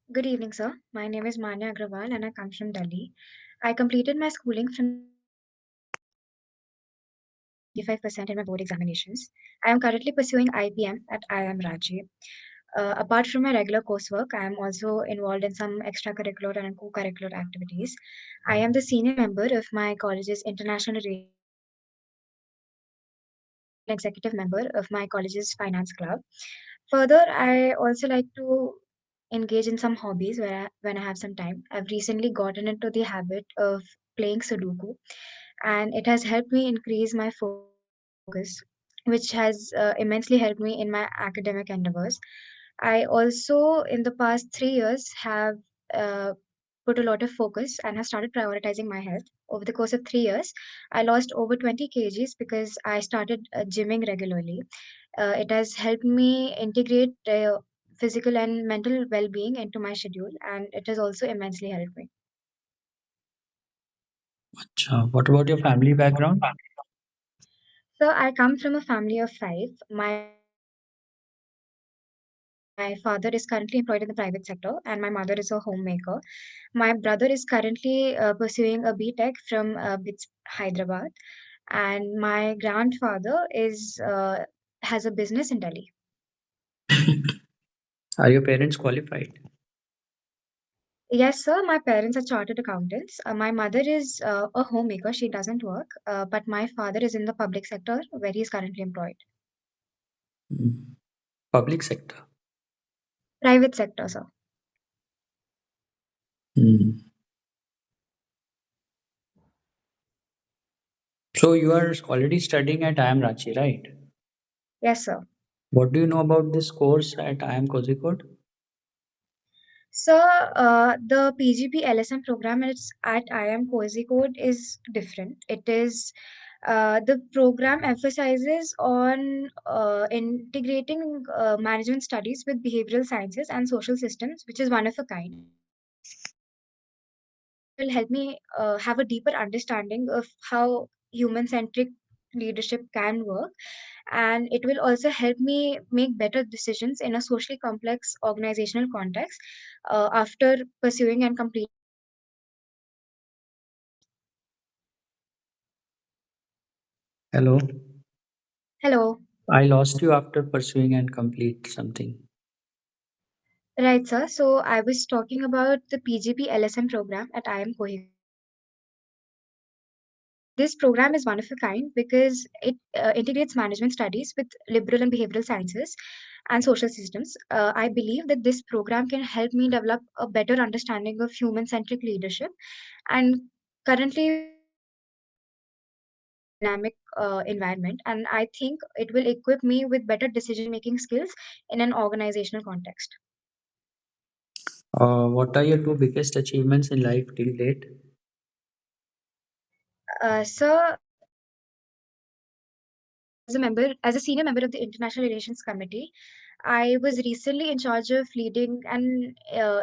Good evening, sir. My name is Manya Agrawal and I come from Delhi. I completed my schooling from 95% in my board examinations. I am currently pursuing IPM at IIM Ranchi. Apart from my regular coursework, I am also involved in some extracurricular and co-curricular activities. I am the senior member of my college's international relations and executive member of my college's finance club. Further, I also like to engage in some hobbies when I have some time. I've recently gotten into the habit of playing Sudoku, and it has helped me increase my focus, which has immensely helped me in my academic endeavors. I also, in the past 3 years, have uh, put a lot of focus and have started prioritizing my health. Over the course of 3 years, I lost over 20 kgs because I started gymming regularly. It has helped me integrate physical and mental well-being into my schedule, and it has also immensely helped me. What about your family background? So I come from a family of five. My father is currently employed in the private sector, and my mother is a homemaker. My brother is currently pursuing a BTech from BITS Hyderabad, and my grandfather is has a business in Delhi. Are your parents qualified? Yes, sir. My parents are chartered accountants. My mother is a homemaker. She doesn't work, but my father is in the public sector where he is currently employed. Mm. Public sector. Private sector, sir. Mm. So you are already studying at IIM Ranchi, right? Yes, sir. What do you know about this course at IIM Kozhikode? So, the PGP LSM program at IIM Kozhikode is different. It is the program emphasizes on integrating management studies with behavioral sciences and social systems, which is one of a kind. It will help me have a deeper understanding of how human-centric leadership can work, and it will also help me make better decisions in a socially complex organizational context after pursuing and completing. Hello. Hello. I lost you after pursuing and complete something. Right, sir. So I was talking about the PGP LSM program at IIM Kohinoor. This program is one of a kind because it integrates management studies with liberal and behavioral sciences and social systems. I believe that this program can help me develop a better understanding of human centric leadership. And currently, dynamic environment, and I think it will equip me with better decision making skills in an organizational context. What are your two biggest achievements in life till date? So, as a senior member of the International Relations Committee, I was recently in charge of leading an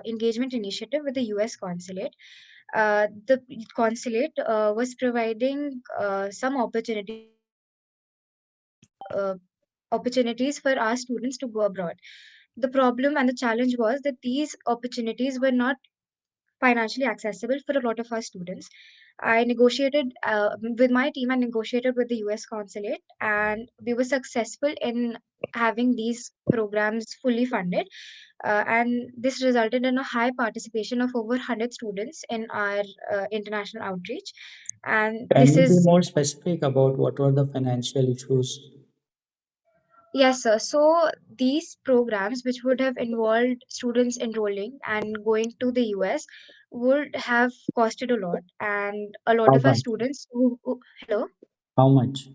engagement initiative with the US consulate. The consulate was providing some uh, opportunities for our students to go abroad. The problem and the challenge was that these opportunities were not financially accessible for a lot of our students. I negotiated with my team and negotiated with the US consulate, and we were successful in having these programs fully funded. And this resulted in a high participation of over 100 students in our international outreach. And Can this you be is more specific about what were the financial issues? Yes, sir. So these programs, which would have involved students enrolling and going to the US, would have costed a lot. And a lot How of our much? students hello. How much?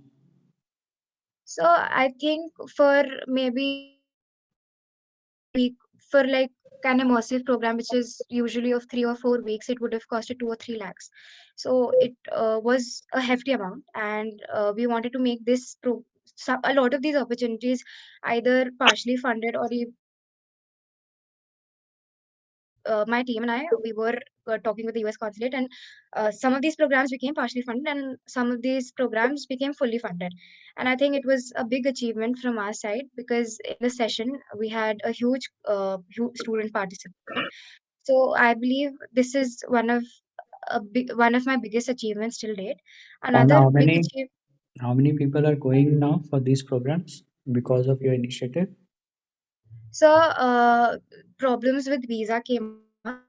So I think for maybe week for like an immersive program, which is usually of 3 or 4 weeks, it would have costed 2 or 3 lakhs. So it was a hefty amount, and we wanted to make a lot of these opportunities either partially funded or my team and I, we were talking with the US consulate, and some of these programs became partially funded, and some of these programs became fully funded. And I think it was a big achievement from our side because in the session we had a huge student participation. So I believe this is one of my biggest achievements till date. And Another big achievement. how many people are going now for these programs because of your initiative? So, problems with visa came up, so not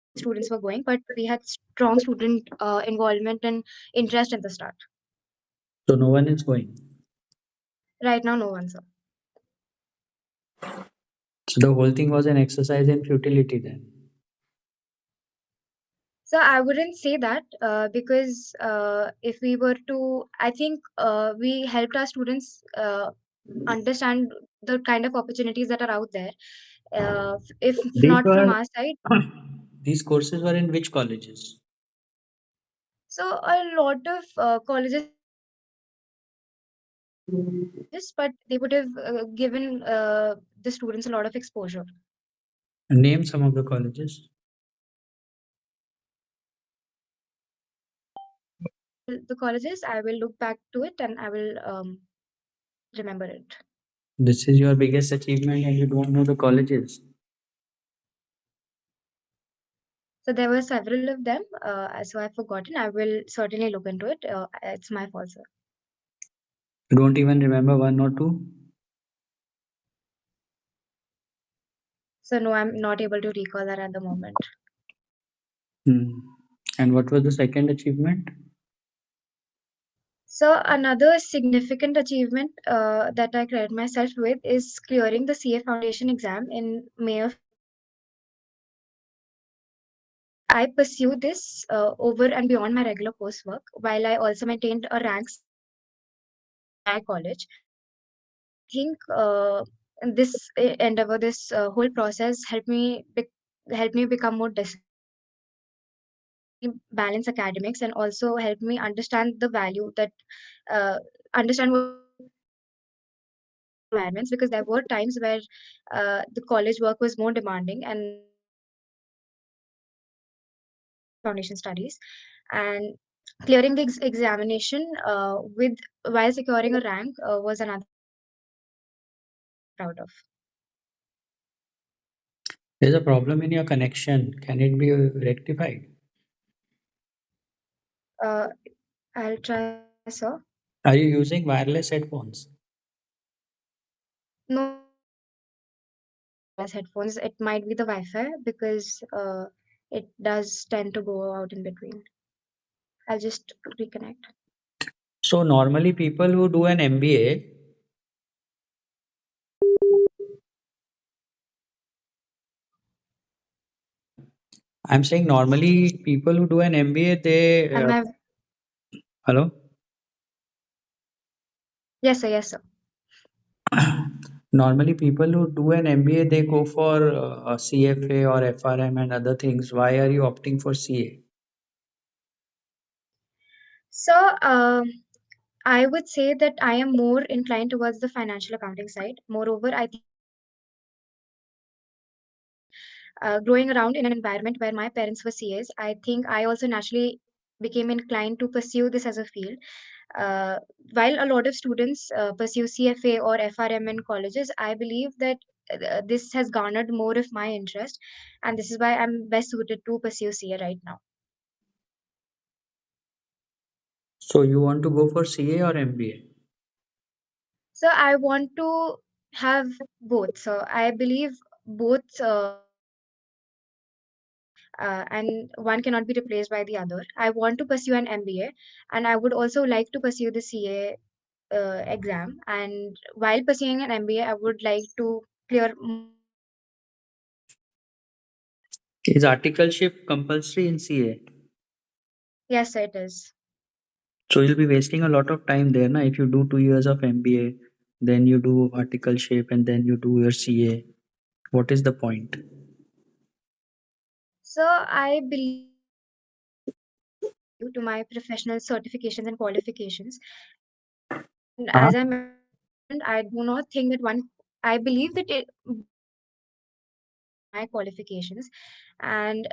many students were going, but we had strong student involvement and interest in the start. So no one is going. Right now, no one's up. So the whole thing was an exercise in futility then. So I wouldn't say that because if we were to, I think we helped our students understand the kind of opportunities that are out there. If These not from were our side, these courses were in which colleges? so a lot of colleges are there, colleges, but they would have given the students a lot of exposure. Name some of the colleges. The colleges, I will look back to it and I will remember it. This is your biggest achievement and you don't know the colleges. So there were several of them. So I've forgotten. I will certainly look into it. It's my fault, sir. You don't even remember one or two? So no, I'm not able to recall that at the moment. Hmm. And what was the second achievement? So another significant achievement that I credit myself with is clearing the CA Foundation exam in May of 2023. I pursued this over and beyond my regular coursework, while I also maintained a rank in my college. And I think this endeavor, this whole process helped me become more disciplined, helped me balance academics, and also helped me understand the value that understand what it means to work in different environments. Because there were times where the college work was more demanding, and I was doing CA Foundation studies, and clearing the examination with while securing a rank was another achievement that I'm very proud of. There's a problem in your connection. Can it be rectified? Uh, I'll try, sir. Are you using wireless headphones? No, sir, it's not the wireless headphones. It might be the Wi-Fi because it does tend to go out in between. I'll just reconnect. So normally people who do an MBA, I'm saying normally people who do an MBA, they Am I? hello. Yes, sir. Yes, sir. Normally people who do an MBA, they go for CFA or FRM and other things. Why are you opting for CA? So, I would say that I am more inclined towards the financial accounting side. Moreover, I think growing around in an environment where my parents were CAs, I think I also naturally became inclined to pursue this as a field. Uh, while a lot of students pursue CFA or FRM in colleges, I believe that this has garnered more of my interest, and this is why I'm best suited to pursue CA right now. So you want to go for CA or MBA? So I want to have both. So I believe both are important, and one cannot be replaced by the other. I want to pursue an MBA, and I would also like to pursue the CA exam. And while pursuing an MBA, I would like to clear more articleship exams. Is articleship compulsory in CA? Yes, it is. So you'll be wasting a lot of time there, na? If you do 2 years of MBA, then you do articleship and then you do your CA. What is the point? So I believe that it adds more value to my professional certifications and qualifications. And Huh? as I mentioned, I do not think that one. I believe that both are important. my qualifications. And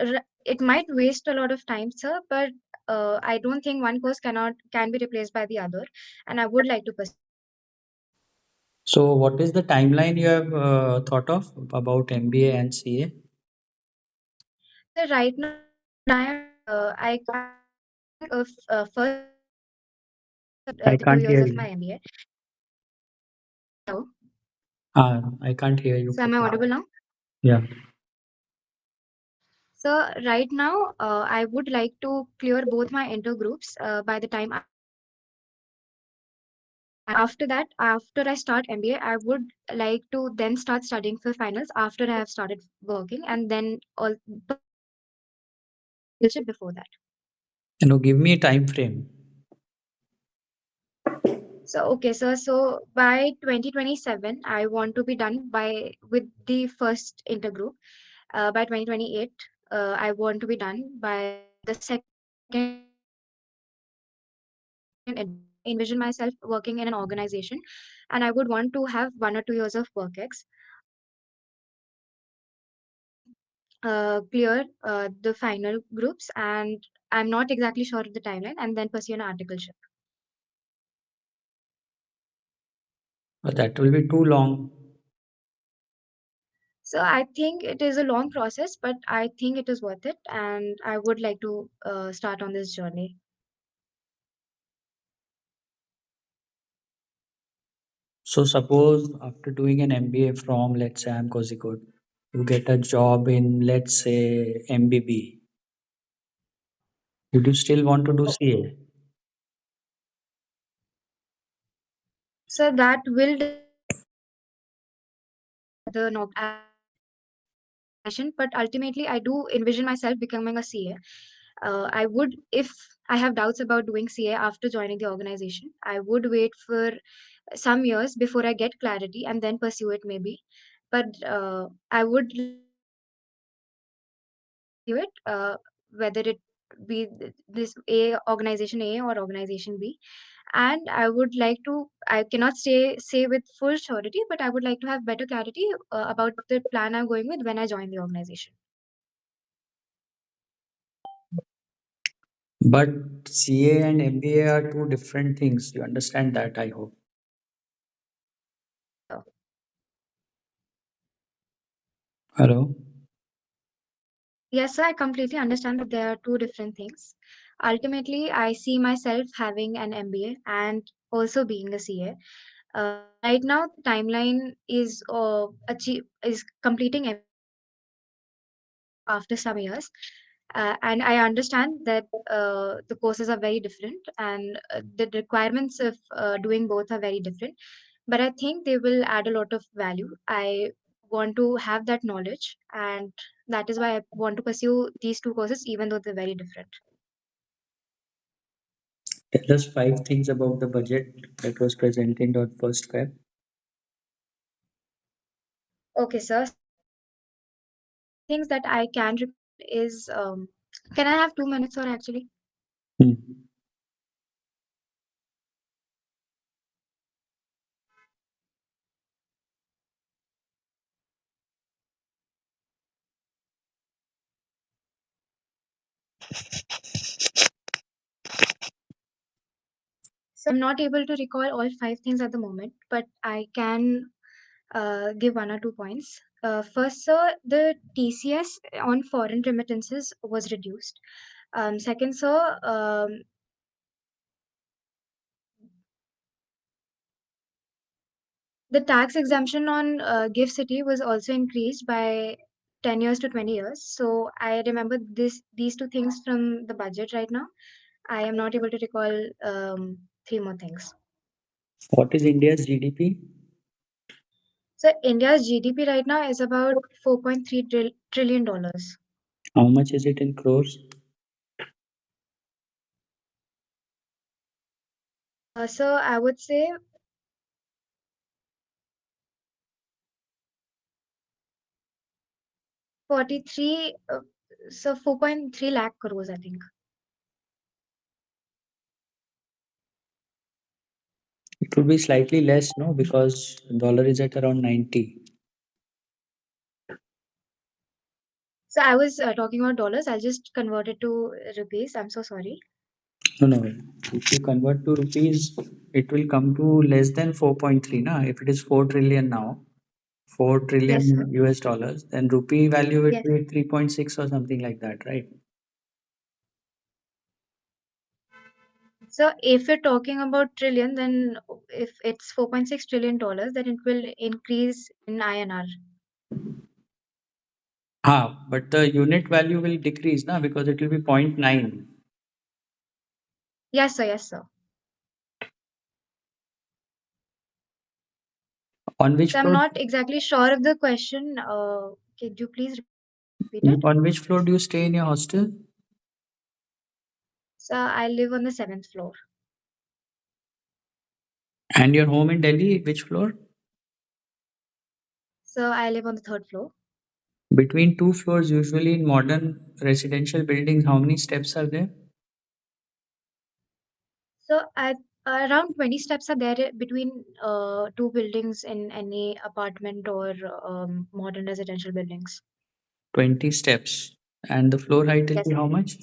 it might waste a lot of time, sir, but I don't think one course can be replaced by the other, and I would like to pursue it. So, what is the timeline you have thought of about MBA and CA? So right now, I'm thinking of first completing I the two can't years hear of you. my MBA. Hello. I can't hear you So am I properly. audible now? Yeah. So right now, I would like to clear both my intergroups by the time I start MBA. And after that, after I start MBA, I would like to then start studying for finals after I have started working, and then pursue articleship before that. Give me a time frame. So okay, so by 2027, I want to be done by with the first intergroup. By 2028, I want to be done by the second intergroup. I envision myself working in an organization, and I would want to have 1 or 2 years of work ex. Clear the final groups, and I'm not exactly sure of the timeline, and then pursue an articleship. But that will be too long. So I think it is a long process, but I think it is worth it, and I would like to start on this journey. So, suppose after doing an MBA from, let's say, I'm Kozhikode, you get a job in, let's say, MBB. Would you still want to do Oh, CA? so that will depend as the organization, but ultimately, I do envision myself becoming a CA. I would, if I have doubts about doing CA after joining the organization, I would wait for some years before I get clarity and then pursue it maybe. But I would like to pursue it, whether it be this organization A or organization B. And I would like to, I cannot say with full surety, but I would like to have better clarity about the plan I'm going with when I join the organization. But CA and MBA are two different things. You understand that, I hope. Yes, sir. Hello? Yes, sir, I completely understand that there are two different things. Ultimately, I see myself having an MBA and also being a CA. Right now, the timeline is completing MBA after some years, and I understand that the courses are very different and the requirements of doing both are very different. But I think they will add a lot of value. I want to have that knowledge, and that is why I want to pursue these two courses, even though they're very different. Tell us five things about the budget that was presented on first Feb. Okay, sir. So the five things that I can recall is can I have 2 minutes, or actually? Hmm. So I'm not able to recall all five things at the moment, but I can give 1 or 2 points. First, sir, the TCS on foreign remittances was reduced. Second, sir, the tax exemption on gift city was also increased by 10 years to 20 years. So I remember these two things from the budget right now. I am not able to recall three more things. What is India's GDP? So India's GDP right now is about 4.3 trillion dollars. How much is it in crores? So I would say 43, so 4.3 lakh crores, I think. It would be slightly less, no, because dollar is at around 90. So I was talking about dollars. I'll just convert it to rupees. I'm so sorry. No, no. If you convert to rupees, it will come to less than 4.3. Na? If it is 4 trillion now, 4 Yes, sir. trillion US dollars, then rupee value would Yes. be 3.6 or something like that, right? So if you're talking about trillion, then if it's $4.6 trillion, then it will increase in INR. But the unit value will decrease na because it will be point 0.9. Yes, sir. Yes, sir. On which So I'm floor? not exactly sure of the question. Could you please repeat it? On which floor do you stay in your hostel? So I live on the seventh floor. And your home in Delhi, which floor? So I live on the third floor. Between two floors, usually in modern residential buildings, how many steps are there? So around 20 steps are there between two buildings in any apartment or modern residential buildings. 20 steps. And the floor height will Yes, be sir. how much?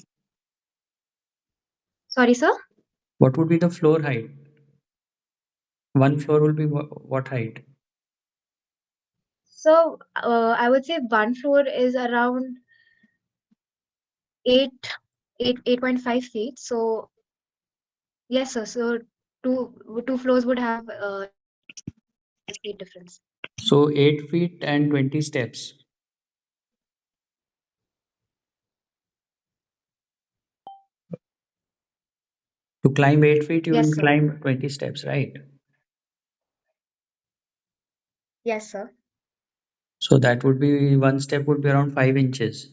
Sorry, sir. What would be the floor height? One floor will be what height? So I would say one floor is around 8, 8.5 feet. So yes, sir. So two floors would have 8.5 feet difference. So 8 feet and 20 steps. To climb 8 feet, you will Yes, sir. climb 20 steps, right? Yes, sir. So that would be one step would be around 5 inches,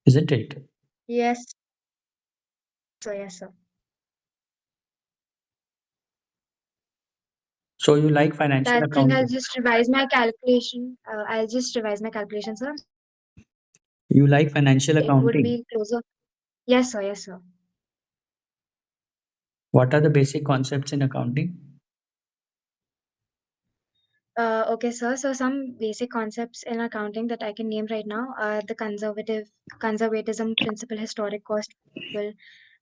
isn't it? Yes, sir. Yes, sir. So you like So financial I think I'll accounting. just revise my calculation. I'll just revise my calculation, sir. You like financial It would accounting. be closer. Yes, sir. Yes, sir. What are the basic concepts in accounting? Okay, sir. So some basic concepts in accounting that I can name right now are the conservatism principle, historic cost principle,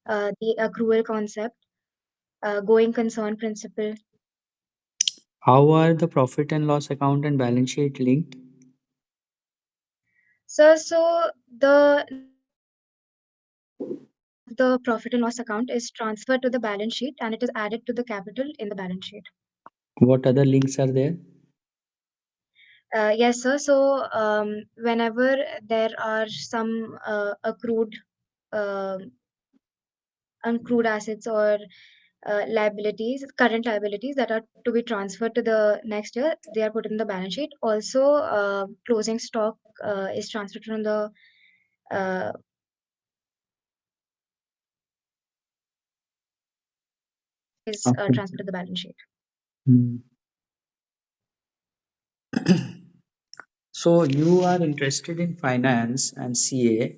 the accrual concept, going concern principle. How are the profit and loss account and balance sheet linked? So the of the profit and loss account is transferred to the balance sheet and it is added to the capital in the balance sheet. What other links are there? Yes, sir. So whenever there are some um accrued assets or current liabilities that are to be transferred to the next year, they are put in the balance sheet. Also, closing stock is transferred from the uh, is Okay. transferred to the balance sheet. Hmm. So you are interested in finance and CA.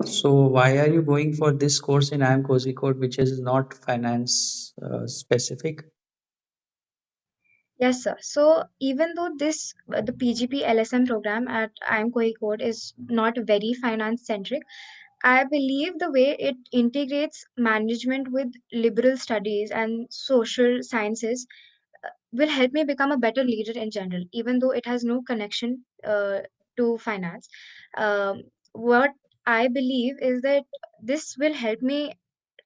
So why are you going for this course in IIM Kozhikode, which is not finance specific? Yes, sir. So even though the PGP LSM program at IIM Code is not very finance centric, I believe the way it integrates management with liberal studies and social sciences will help me become a better leader in general, even though it has no connection to finance. What I believe is that this will help me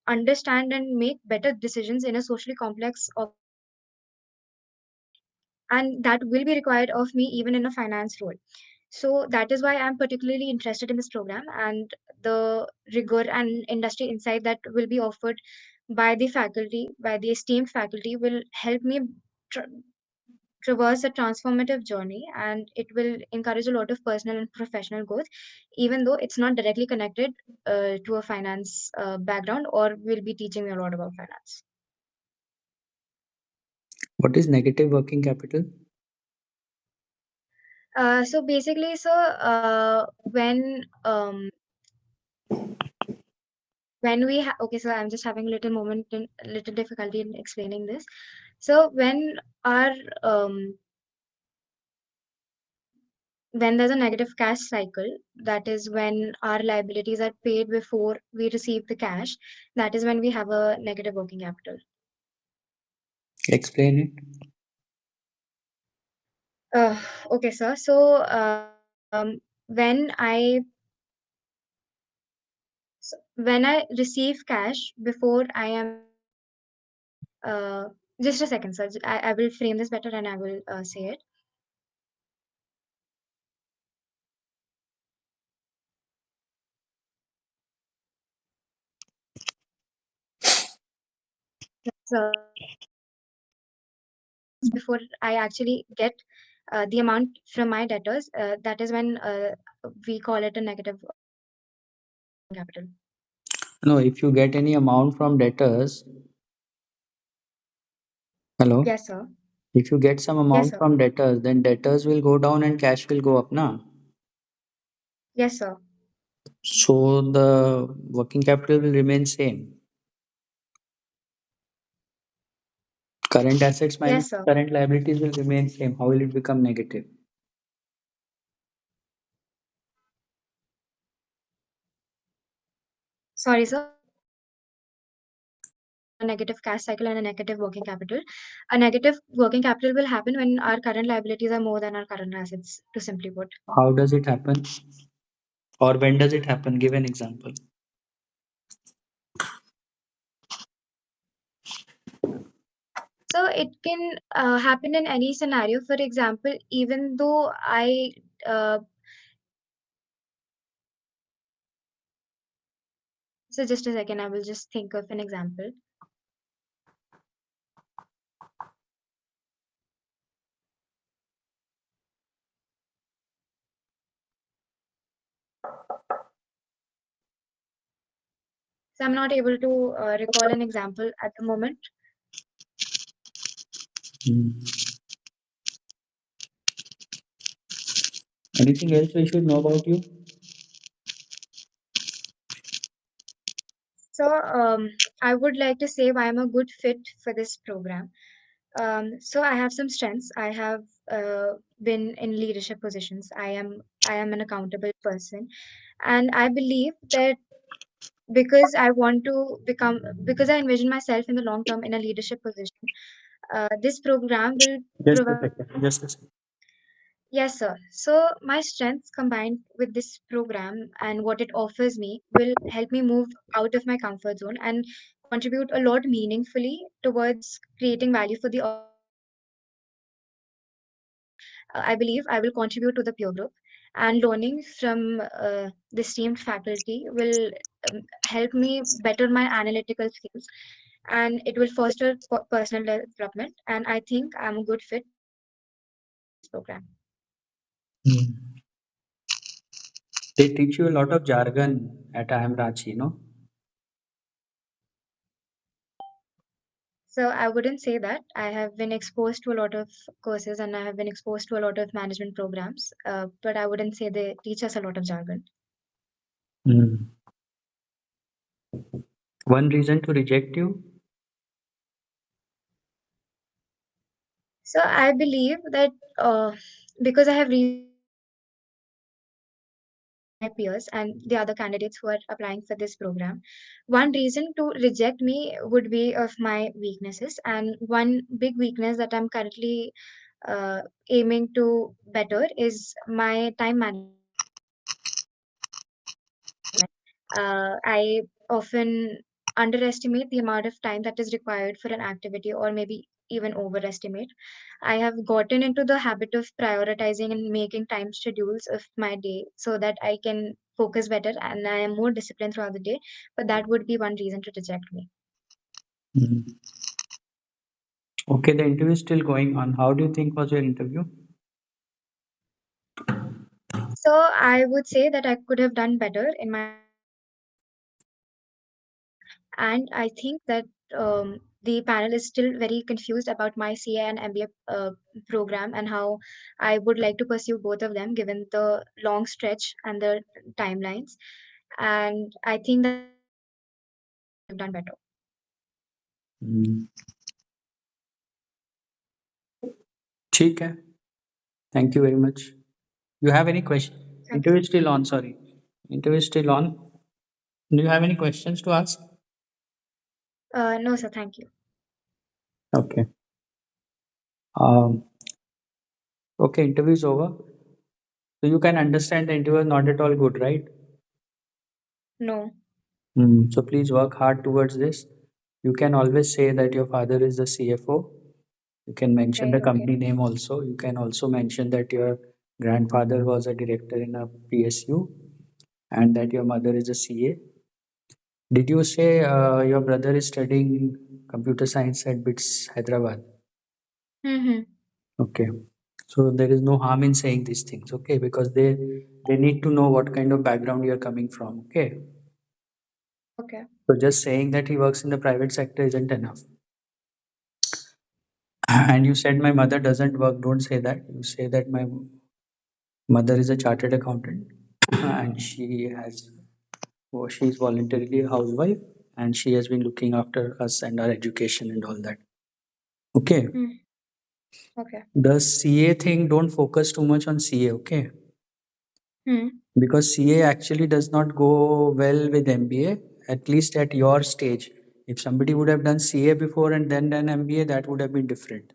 understand and make better decisions in a socially complex and that will be required of me even in a finance role. So that is why I'm particularly interested in this program, and the rigor and industry insight that will be offered by the faculty, by the esteemed faculty, will help me tra- traverse a transformative journey, and it will encourage a lot of personal and professional growth, even though it's not directly connected to a finance background or will be teaching me a lot about finance. What is negative working capital? So basically, sir, when Okay, so I'm just having a little moment in little difficulty in explaining this. So our um when there's a negative cash cycle, that is when our liabilities are paid before we receive the cash, that is when we have a negative working capital. Explain it. Okay, sir. So when I when I receive cash before I am uh, just a second, sir. I will frame this better and I will say it. So before I actually get the amount from my debtors, that is when we call it a negative capital. No, if you get any amount from debtors, hello. Yes, sir. If you get some Yes, amount sir. from debtors, then debtors will go down and cash will go up, na? Yes, sir. So the working capital will remain same. Current assets minus Yes, sir. current liabilities will remain same. How will it become negative? Sorry, sir. A negative cash cycle and a negative working capital. A negative working capital will happen when our current liabilities are more than our current assets, to simply put. How does it happen? Or when does it happen? Give an example. So it can happen in any scenario. For example, even though uh, so just a second, I will just think of an example. So I'm not able to recall an example at the moment. Hmm. Anything else we should know about you? So I would like to say why I'm a good fit for this program. So I have some strengths. I have been in leadership positions. I am an accountable person, and I believe that because I want to become because I envision myself in the long term in a leadership position. This program will Just a provide. second. Just a second. Yes, sir. So my strengths combined with this program and what it offers me will help me move out of my comfort zone and contribute a lot meaningfully towards creating value for the I believe I will contribute to the peer group, and learning from the esteemed faculty will help me better my analytical skills, and it will foster personal development. And I think I'm a good fit for this program. Hmm. They teach you a lot of jargon at IIM Ranchi, no? So I wouldn't say that. I have been exposed to a lot of courses and I have been exposed to a lot of management programs, but I wouldn't say they teach us a lot of jargon. Hmm. One reason to reject you? So I believe that because I have my peers and the other candidates who are applying for this program, one reason to reject me would be of my weaknesses. And one big weakness that I'm currently uh, aiming to better is my time management. I often underestimate the amount of time that is required for an activity, or maybe even overestimate. I have gotten into the habit of prioritizing and making time schedules of my day so that I can focus better and I am more disciplined throughout the day. But that would be one reason to reject me. Hmm. Okay, the interview is still going on. How do you think was your interview? So I would say that I could have done better in my, and I think that the panel is still very confused about my CA and MBA program and how I would like to pursue both of them given the long stretch and the timelines. And I think that done better. हम्म, ठीक है. Thank you very much. You have any question? Thank you. Interview is still on, sorry. Interview is still on. Do you have any questions to ask? No, sir. Thank you. Okay. Um, okay, interview is over. So you can understand the interview is not at all good, right? No. So please work hard towards this. You can always say that your father is the CFO. You can mention Right. the Okay. company name also. You can also mention that your grandfather was a director in a PSU and that your mother is a CA. Did you say your brother is studying computer science at BITS Hyderabad? Mm-hmm. Okay. So there is no harm in saying these things, okay? Because they need to know what kind of background you are coming from, okay? Okay. So just saying that he works in the private sector isn't enough. And you said my mother doesn't work. Don't say that. You say that my mother is a chartered accountant and she's voluntarily a housewife and she has been looking after us and our education and all that. Okay. Mm. Okay. The CA thing, don't focus too much on CA, okay? Mm. Because CA actually does not go well with MBA, at least at your stage. If somebody would have done CA before and then done MBA, that would have been different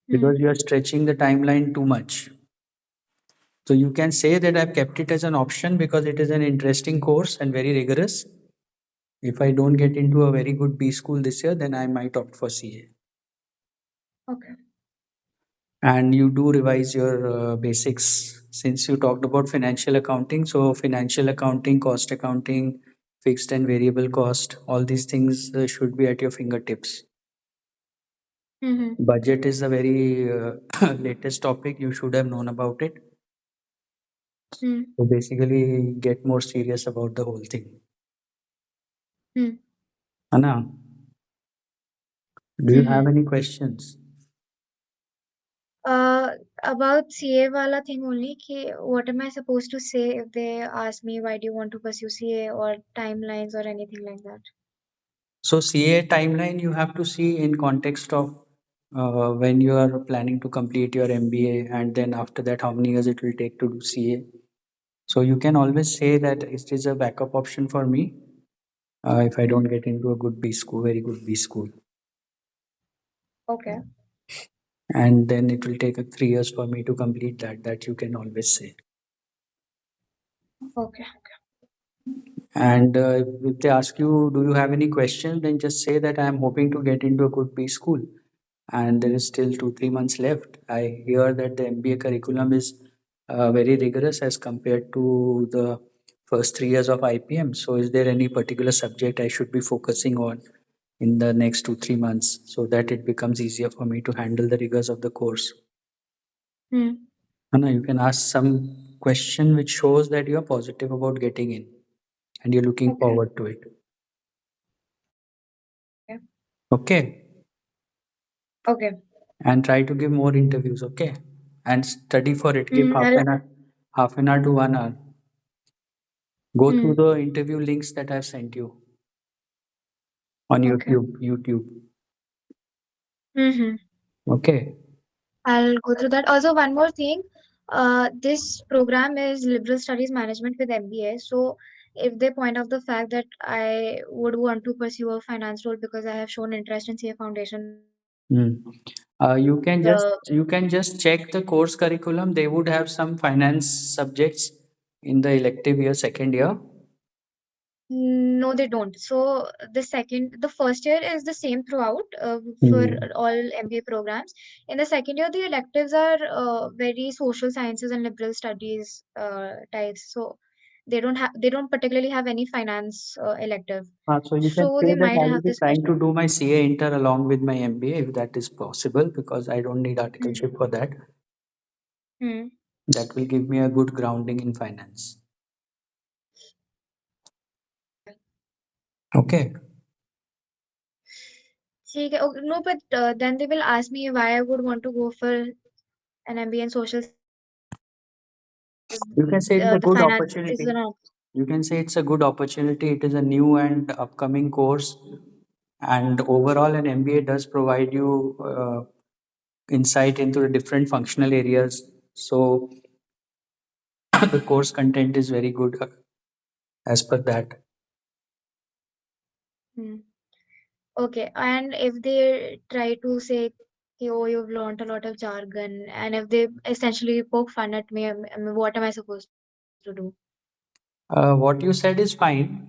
because Mm. you are stretching the timeline too much. So you can say that I've kept it as an option because it is an interesting course and very rigorous. If I don't get into a very good B school this year, then I might opt for CA. Okay. And you do revise your basics since you talked about financial accounting. So financial accounting, cost accounting, fixed and variable cost, all these things should be at your fingertips. Mm-hmm. Budget is a very latest topic. You should have known about it. Mm. So basically, get more serious about the whole thing. Mm. Anna, do you have Mm-hmm. any questions? About CA wala thing only, ki what am I supposed to say if they ask me why do you want to pursue CA or timelines or anything like that? So CA timeline you have to see in context of when you are planning to complete your MBA and then after that how many years it will take to do CA. So you can always say that it is a backup option for me if I don't Mm. get into a good B school, very good B school. Okay. And then it will take 3 years for me to complete that. That you can always say. Okay. And if they ask you, do you have any questions, then just say that I am hoping to get into a good B school. And there is still 2 3 months left. I hear that the MBA curriculum is very rigorous as compared to the first 3 years of IPM. So, is there any particular subject I should be focusing on in the next 2 3 months so that it becomes easier for me to handle the rigors of the course? Mm. Anna, you can ask some question which shows that you are positive about getting in and you're looking Okay. forward to it. Okay. Okay, Okay. and try to give more interviews. Okay, and study for it. Give Mm. I'll, half an hour to 1 hour. Go through mm. the interview links that I've sent you on Okay. YouTube. Mm-hmm. Okay. I'll go through that. Also, one more thing. This program is Liberal Studies Management with MBA. So, if they point out the fact that I would want to pursue a finance role because I have shown interest in CA Foundation, then Hmm. You can just the check the course curriculum. They would have some finance subjects in the elective year, second year. no, they don't. So the first year is the same throughout for Hmm. all MBA programs. In the second year, the electives are very social sciences and liberal studies types. So they don't particularly have any finance elective. So you can So say they that might I will have be this trying to question. do my CA inter along with my MBA if that is possible because I don't need Hmm. articleship for that. Hmm. That will give me a good grounding in finance. Okay. Okay. ठीक है. Okay, no, but then they will ask me why I would want to go for an MBA in social sciences because You can say it is a the good finance is opportunity. an option. You can say it's a good opportunity. It is a new and upcoming course, and overall, an MBA does provide you insight into the different functional areas. So the course content is very good as per that. Hmm. Okay, and if they try to say, "Ki, oh, you've learned a lot of jargon," and if they essentially poke fun at me, what am I supposed to do? What you said is fine,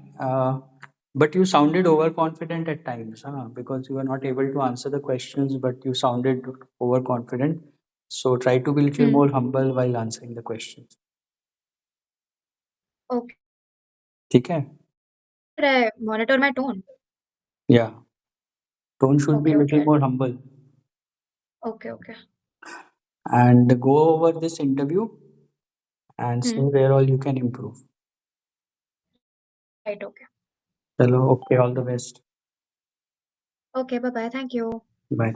but you sounded overconfident at times, huh? Because you were not able to answer the questions, but you sounded overconfident. So try to be a little Hmm. more humble while answering the questions. Okay, ठीक है? should I monitor my tone? Yeah, tone should be a Okay, little okay, more humble. okay, okay. And go over this interview and see Hmm. where all you can improve. Right, okay. Hello, okay, all the best. Okay, bye bye. Thank you. Bye.